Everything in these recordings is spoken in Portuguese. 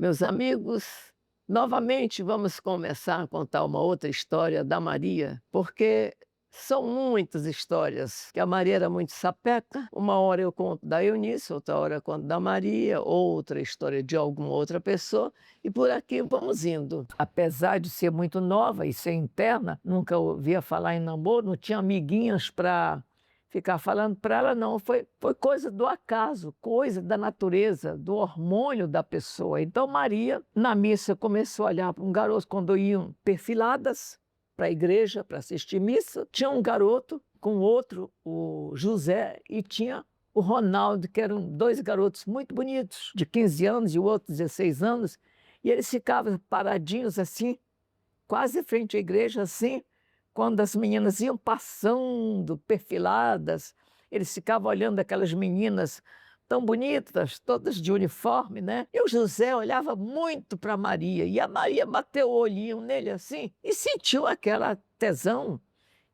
Meus amigos, novamente vamos começar a contar uma outra história da Maria, porque são muitas histórias, que a Maria era muito sapeca. Uma hora eu conto da Eunice, outra hora eu conto da Maria, outra história de alguma outra pessoa, e por aqui vamos indo. Apesar de ser muito nova e ser interna, nunca ouvia falar em namoro, não tinha amiguinhas para ficar falando para ela, não. Foi coisa do acaso, coisa da natureza, do hormônio da pessoa. Então, Maria, na missa, começou a olhar para um garoto quando iam perfiladas para a igreja para assistir missa. Tinha um garoto com outro, o José, e tinha o Ronaldo, que eram dois garotos muito bonitos, de 15 anos e o outro 16 anos, e eles ficavam paradinhos assim, quase frente à igreja, assim, quando as meninas iam passando, perfiladas, eles ficavam olhando aquelas meninas tão bonitas, todas de uniforme, né? E o José olhava muito para Maria, e a Maria bateu o olhinho nele assim, e sentiu aquela tesão,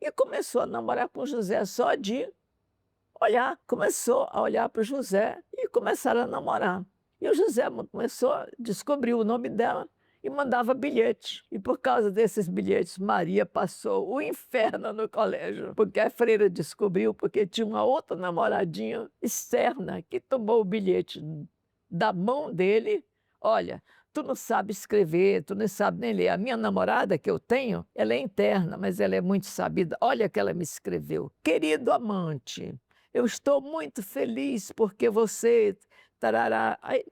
e começou a namorar com o José só de olhar. Começou a olhar para o José e começaram a namorar. E o José começou a descobrir o nome dela e mandava bilhete. E por causa desses bilhetes, Maria passou o inferno no colégio, porque a freira descobriu, porque tinha uma outra namoradinha externa que tomou o bilhete da mão dele. Olha, tu não sabe escrever, tu não sabe nem ler. A minha namorada que eu tenho, ela é interna, mas ela é muito sabida. Olha que ela me escreveu. Querido amante, eu estou muito feliz porque você... Tarará. Aí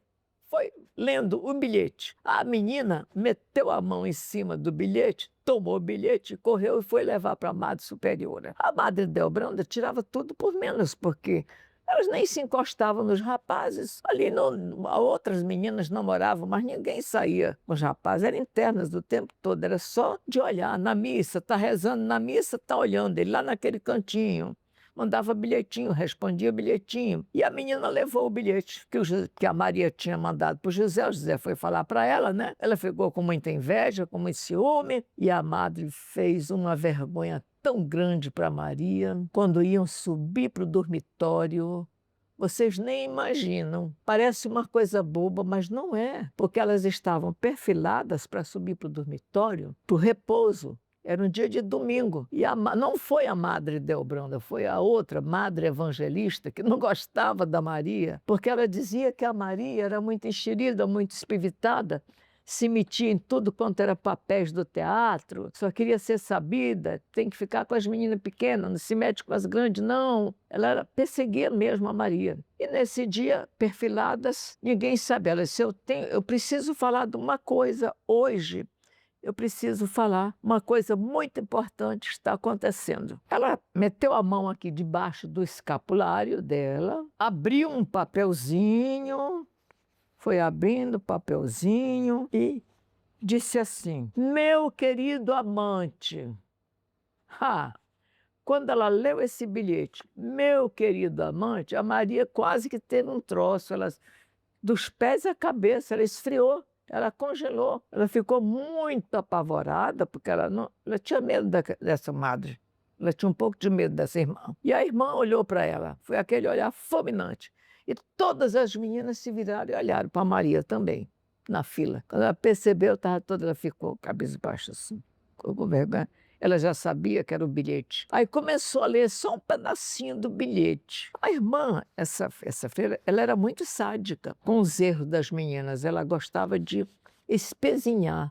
foi lendo o bilhete. A menina meteu a mão em cima do bilhete, tomou o bilhete, correu e foi levar para a Madre Superiora. A Madre Delbranda tirava tudo por menos, porque elas nem se encostavam nos rapazes. Ali outras meninas namoravam, mas ninguém saía com os rapazes. Eram internas do tempo todo, era só de olhar na missa, tá rezando na missa, tá olhando ele lá naquele cantinho. Mandava bilhetinho, respondia bilhetinho. E a menina levou o bilhete que a Maria tinha mandado para o José foi falar para ela, né? Ela ficou com muita inveja, com muito ciúme, e a madre fez uma vergonha tão grande para Maria. Quando iam subir para o dormitório, vocês nem imaginam. Parece uma coisa boba, mas não é, porque elas estavam perfiladas para subir para o dormitório, para o repouso. Era um dia de domingo. E não foi a Madre Delbranda, foi a outra Madre Evangelista, que não gostava da Maria, porque ela dizia que a Maria era muito enxerida, muito espivitada, se metia em tudo quanto era papéis do teatro, só queria ser sabida, tem que ficar com as meninas pequenas, não se mete com as grandes, não. Ela perseguia mesmo a Maria. E nesse dia, perfiladas, ninguém sabe. Ela disse, eu preciso falar de uma coisa hoje. Eu preciso falar uma coisa muito importante está acontecendo. Ela meteu a mão aqui debaixo do escapulário dela, abriu um papelzinho, foi abrindo o papelzinho e disse assim: Meu querido amante. Ha! Quando ela leu esse bilhete, meu querido amante, a Maria quase que teve um troço. Ela, dos pés à cabeça, ela esfriou. Ela congelou, ela ficou muito apavorada, porque ela tinha medo dessa madre, ela tinha um pouco de medo dessa irmã. E a irmã olhou para ela, foi aquele olhar fulminante. E todas as meninas se viraram e olharam para Maria também, na fila. Quando ela percebeu, ela ficou cabisbaixa assim, ficou com vergonha. Ela já sabia que era o bilhete. Aí começou a ler só um pedacinho do bilhete. A irmã, essa freira, ela era muito sádica com os erros das meninas. Ela gostava de espezinhar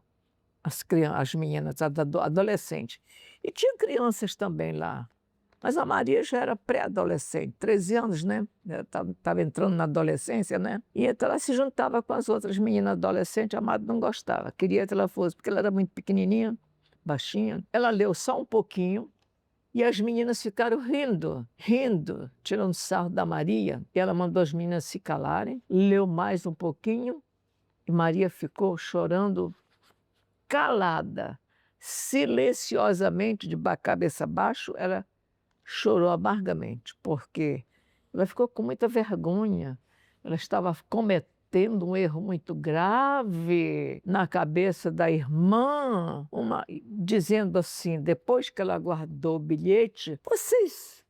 as meninas, adolescentes. E tinha crianças também lá. Mas a Maria já era pré-adolescente, 13 anos, né? Estava entrando na adolescência, né? E então ela se juntava com as outras meninas adolescentes. A madre não gostava, queria que ela fosse, porque ela era muito pequenininha, baixinha. Ela leu só um pouquinho e as meninas ficaram rindo, rindo, tirando sarro da Maria. E ela mandou as meninas se calarem, leu mais um pouquinho e Maria ficou chorando calada, silenciosamente, de cabeça abaixo. Ela chorou amargamente, porque ela ficou com muita vergonha. Ela estava cometendo um erro muito grave na cabeça da irmã, dizendo assim, depois que ela guardou o bilhete: Vocês,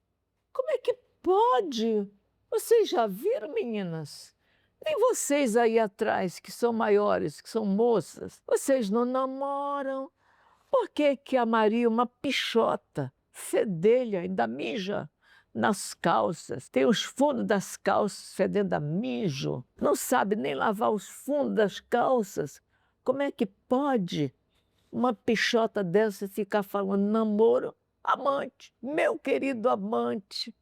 como é que pode? Vocês já viram, meninas? Nem vocês aí atrás, que são maiores, que são moças, vocês não namoram. Por que que a Maria, uma pichota, fedelha, ainda mija nas calças, tem os fundos das calças fedendo a mijo, não sabe nem lavar os fundos das calças? Como é que pode uma pichota dessa ficar falando namoro? Amante, meu querido amante.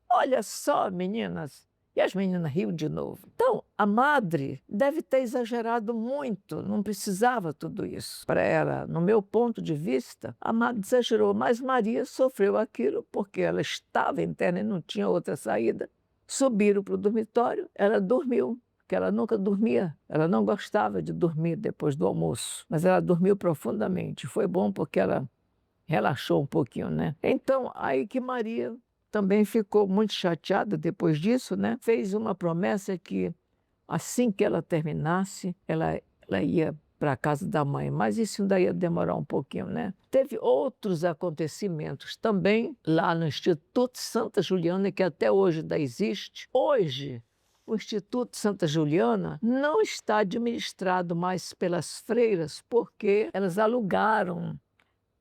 Olha só, meninas. E as meninas riam de novo. Então, a madre deve ter exagerado muito, não precisava tudo isso para ela. No meu ponto de vista, a madre exagerou, mas Maria sofreu aquilo porque ela estava interna e não tinha outra saída. Subiram para o dormitório, ela dormiu, porque ela nunca dormia. Ela não gostava de dormir depois do almoço, mas ela dormiu profundamente. Foi bom porque ela relaxou um pouquinho, né? Então, aí que Maria também ficou muito chateada depois disso, né? Fez uma promessa que assim que ela terminasse, ela ia para a casa da mãe, mas isso ainda ia demorar um pouquinho, né? Teve outros acontecimentos também lá no Instituto Santa Juliana, que até hoje ainda existe. Hoje, o Instituto Santa Juliana não está administrado mais pelas freiras, porque elas alugaram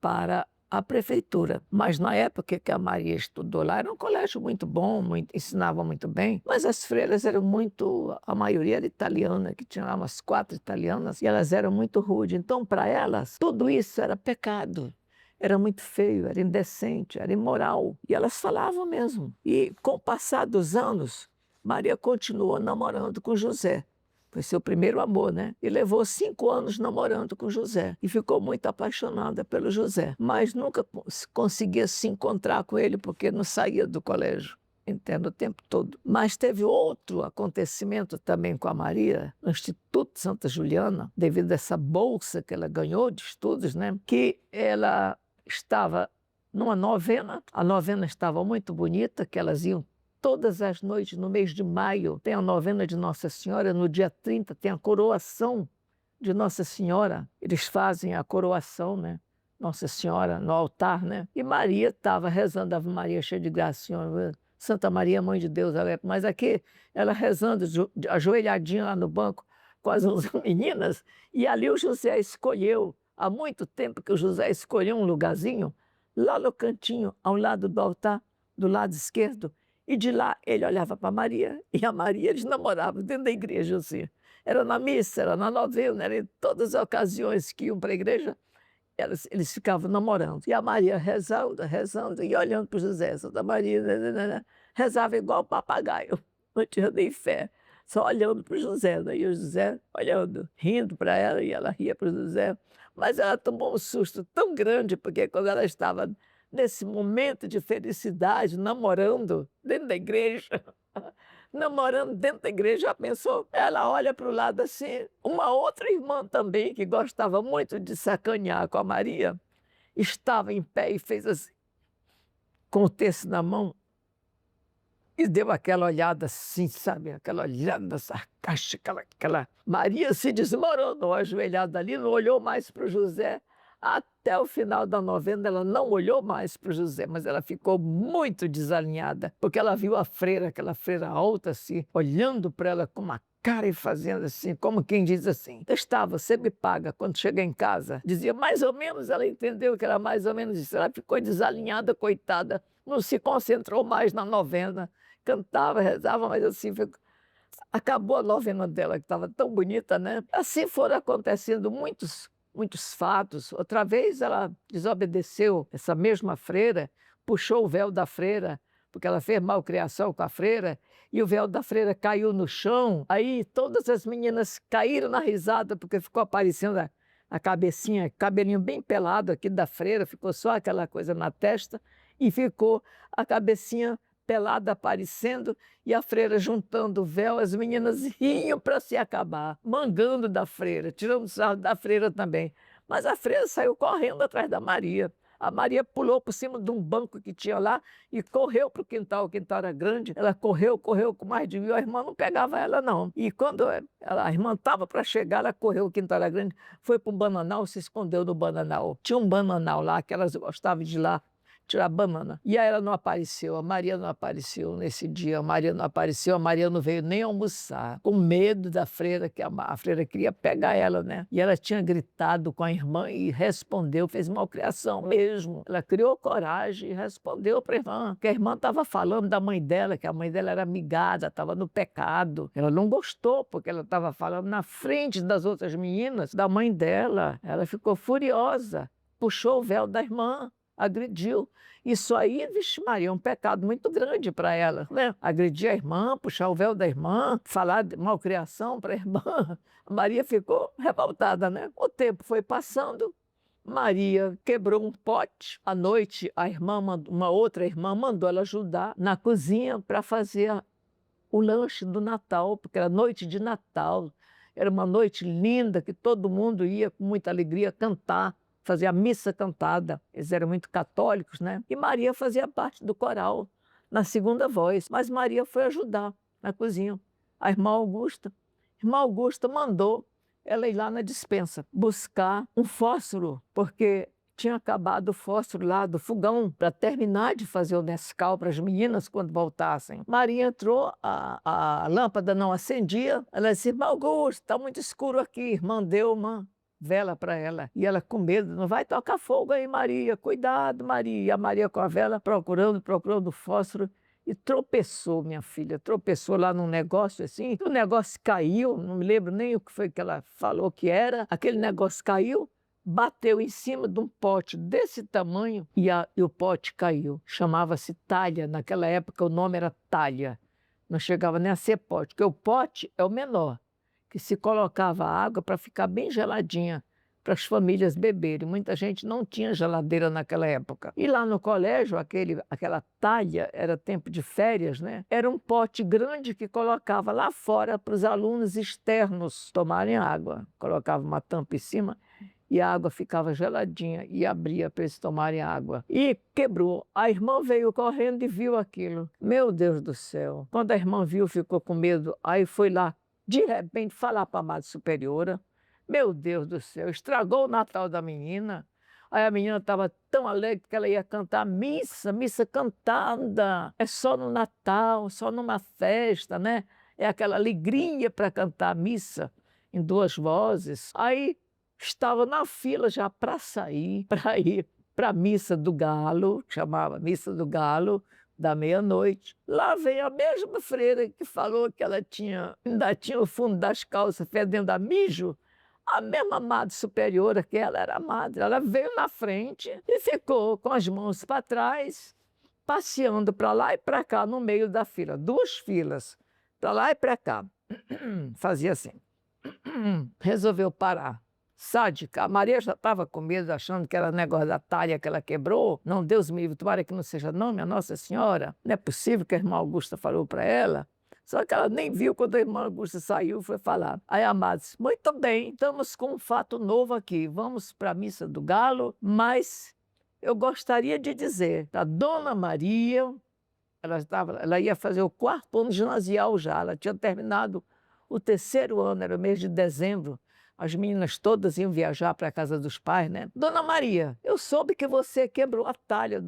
para a prefeitura. Mas na época que a Maria estudou lá, era um colégio muito bom, ensinava muito bem, mas as freiras eram muito, a maioria era italiana, que tinha lá umas 4 italianas, e elas eram muito rudes. Então, para elas, tudo isso era pecado. Era muito feio, era indecente, era imoral. E elas falavam mesmo. E com o passar dos anos, Maria continuou namorando com José. Foi seu primeiro amor, né? E levou 5 anos namorando com José. E ficou muito apaixonada pelo José. Mas nunca conseguia se encontrar com ele porque não saía do colégio. Entendo o tempo todo. Mas teve outro acontecimento também com a Maria, no Instituto Santa Juliana, devido a essa bolsa que ela ganhou de estudos, né? Que ela estava numa novena. A novena estava muito bonita, que elas iam todas as noites, no mês de maio, tem a novena de Nossa Senhora, no dia 30 tem a coroação de Nossa Senhora. Eles fazem a coroação, né? Nossa Senhora no altar, né? E Maria estava rezando, Ave Maria, cheia de graça, Senhor, Santa Maria, Mãe de Deus. Mas aqui, ela rezando, ajoelhadinha lá no banco, com as 11 meninas, e ali o José escolheu, há muito tempo que o José escolheu um lugarzinho, lá no cantinho, ao lado do altar, do lado esquerdo, e de lá ele olhava para Maria, e a Maria eles namoravam dentro da igreja, assim. Era na missa, era na novena, era em todas as ocasiões que iam para a igreja, eles ficavam namorando. E a Maria rezando, rezando, e olhando para o José. Santa Maria, né, rezava igual papagaio, não tinha nem fé, só olhando para o José. Né? E o José olhando, rindo para ela, e ela ria para o José. Mas ela tomou um susto tão grande, porque quando ela estava nesse momento de felicidade, namorando dentro da igreja, namorando dentro da igreja, já pensou? Ela olha para o lado assim, uma outra irmã também, que gostava muito de sacanear com a Maria, estava em pé e fez assim, com o terço na mão, e deu aquela olhada assim, sabe? Aquela olhada sarcástica, aquela... Maria se desmoronou, ajoelhada ali, não olhou mais para o José. Até o final da novena, ela não olhou mais para o José, mas ela ficou muito desalinhada, porque ela viu a freira, aquela freira alta, assim, olhando para ela com uma cara e fazendo assim, como quem diz assim, Estava, você me paga quando chega em casa. Dizia mais ou menos, ela entendeu que era mais ou menos isso. Ela ficou desalinhada, coitada, não se concentrou mais na novena, cantava, rezava, mas assim, acabou a novena dela, que estava tão bonita, né? Assim foram acontecendo muitos fatos. Outra vez ela desobedeceu essa mesma freira, puxou o véu da freira, porque ela fez malcriação com a freira, e o véu da freira caiu no chão. Aí todas as meninas caíram na risada, porque ficou aparecendo a cabecinha, cabelinho bem pelado aqui da freira, ficou só aquela coisa na testa, e ficou a cabecinha pelada aparecendo e a freira juntando o véu, as meninas riam para se acabar, mangando da freira, tirando sarro da freira também. Mas a freira saiu correndo atrás da Maria. A Maria pulou por cima de um banco que tinha lá e correu para o quintal era grande. Ela correu com mais de 1.000, a irmã não pegava ela não. E quando a irmã estava para chegar, ela correu, o quintal era grande, foi para um bananal, se escondeu no bananal. Tinha um bananal lá que elas gostavam de ir lá tirar banana. E aí ela não apareceu, a Maria não apareceu nesse dia, a Maria não apareceu, a Maria não veio nem almoçar, com medo da freira, que a freira queria pegar ela, né? E ela tinha gritado com a irmã e respondeu, fez malcriação mesmo. Ela criou coragem e respondeu para a irmã, que a irmã estava falando da mãe dela, que a mãe dela era amigada, estava no pecado. Ela não gostou, porque ela estava falando na frente das outras meninas, da mãe dela. Ela ficou furiosa, puxou o véu da irmã, agrediu. Isso aí, vixe Maria, é um pecado muito grande para ela, né? Agredir a irmã, puxar o véu da irmã, falar de malcriação para a irmã. A Maria ficou revoltada, né? O tempo foi passando, Maria quebrou um pote. À noite, uma outra irmã mandou ela ajudar na cozinha para fazer o lanche do Natal, porque era noite de Natal. Era uma noite linda que todo mundo ia com muita alegria cantar, fazer a missa cantada. Eles eram muito católicos, né? E Maria fazia parte do coral, na segunda voz. Mas Maria foi ajudar na cozinha. A irmã Augusta. A irmã Augusta mandou ela ir lá na despensa buscar um fósforo, porque tinha acabado o fósforo lá do fogão para terminar de fazer o Nescau para as meninas quando voltassem. Maria entrou, a lâmpada não acendia. Ela disse: Irmã Augusta, está muito escuro aqui. Irmã deu uma vela para ela. E ela com medo: não vai tocar fogo aí, Maria. Cuidado, Maria. E a Maria com a vela procurando o fósforo. E tropeçou, minha filha, tropeçou lá num negócio assim. O negócio caiu, não me lembro nem o que foi que ela falou que era. Aquele negócio caiu, bateu em cima de um pote desse tamanho e o pote caiu. Chamava-se talha. Naquela época o nome era talha. Não chegava nem a ser pote, porque o pote é o menor, que se colocava água para ficar bem geladinha, para as famílias beberem. Muita gente não tinha geladeira naquela época. E lá no colégio, aquela talha, era tempo de férias, né? Era um pote grande que colocava lá fora para os alunos externos tomarem água. Colocava uma tampa em cima e a água ficava geladinha e abria para eles tomarem água. E quebrou. A irmã veio correndo e viu aquilo. Meu Deus do céu. Quando a irmã viu, ficou com medo. Aí foi lá, de repente, falar para a Madre Superiora. Meu Deus do céu, estragou o Natal da menina. Aí a menina estava tão alegre que ela ia cantar missa cantada. É só no Natal, só numa festa, né? É aquela alegria para cantar missa em duas vozes. Aí estava na fila já para sair, para ir para a Missa do Galo, chamava Missa do Galo, da meia-noite. Lá vem a mesma freira que falou que ela ainda tinha o fundo das calças fedendo a mijo. A mesma Madre Superiora, que ela era madre, ela veio na frente e ficou com as mãos para trás, passeando para lá e para cá no meio da fila. Duas filas, para lá e para cá. Fazia assim. Resolveu parar. Sádica. A Maria já estava com medo, achando que era negócio da talha que ela quebrou. Não, Deus me livre, tomara que não seja não, minha Nossa Senhora. Não é possível que a irmã Augusta falou para ela. Só que ela nem viu quando a irmã Augusta saiu, foi falar. Aí a Madre disse: muito bem, estamos com um fato novo aqui. Vamos para a Missa do Galo, mas eu gostaria de dizer para Dona Maria, ela ia fazer o 4º ano ginasial já, ela tinha terminado o 3º ano, era o mês de dezembro. As meninas todas iam viajar para a casa dos pais, né? Dona Maria, eu soube que você quebrou a talha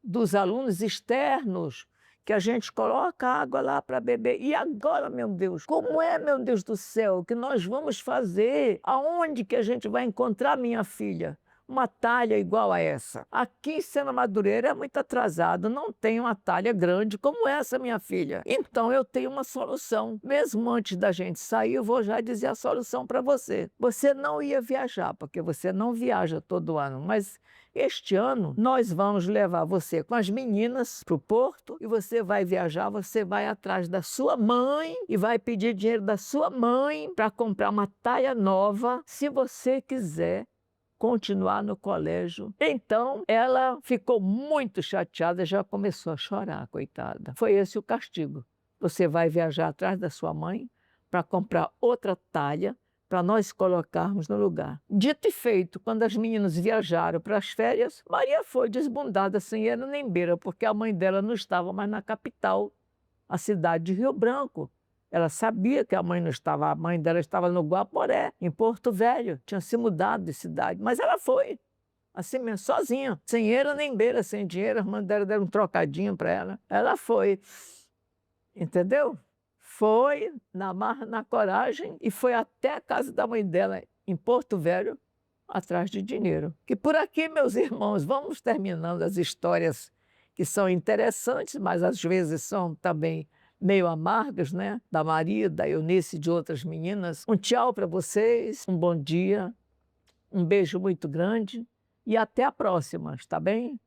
dos alunos externos, que a gente coloca água lá para beber. E agora, meu Deus, como é, meu Deus do céu, o que nós vamos fazer? Aonde que a gente vai encontrar minha filha? Uma talha igual a essa. Aqui em Sena Madureira é muito atrasado, não tem uma talha grande como essa, minha filha. Então eu tenho uma solução. Mesmo antes da gente sair, eu vou já dizer a solução para você. Você não ia viajar, porque você não viaja todo ano, mas este ano nós vamos levar você com as meninas para o porto e você vai viajar, você vai atrás da sua mãe e vai pedir dinheiro da sua mãe para comprar uma talha nova, se você quiser continuar no colégio. Então, ela ficou muito chateada, já começou a chorar, coitada. Foi esse o castigo. Você vai viajar atrás da sua mãe para comprar outra talha para nós colocarmos no lugar. Dito e feito, quando as meninas viajaram para as férias, Maria foi desbundada sem era nem beira, porque a mãe dela não estava mais na capital, a cidade de Rio Branco. Ela sabia que a mãe não estava, a mãe dela estava no Guaporé, em Porto Velho, tinha se mudado de cidade, mas ela foi. assim mesmo, sozinha, sem eira nem beira, sem dinheiro, a irmã dela deram um trocadinho para ela. Ela foi, entendeu? Foi na marra, na coragem e foi até a casa da mãe dela, em Porto Velho, atrás de dinheiro. Que por aqui, meus irmãos, vamos terminando as histórias que são interessantes, mas às vezes são também meio amargas, né? Da Maria, da Eunice e de outras meninas. Um tchau para vocês, um bom dia, um beijo muito grande e até a próxima, está bem?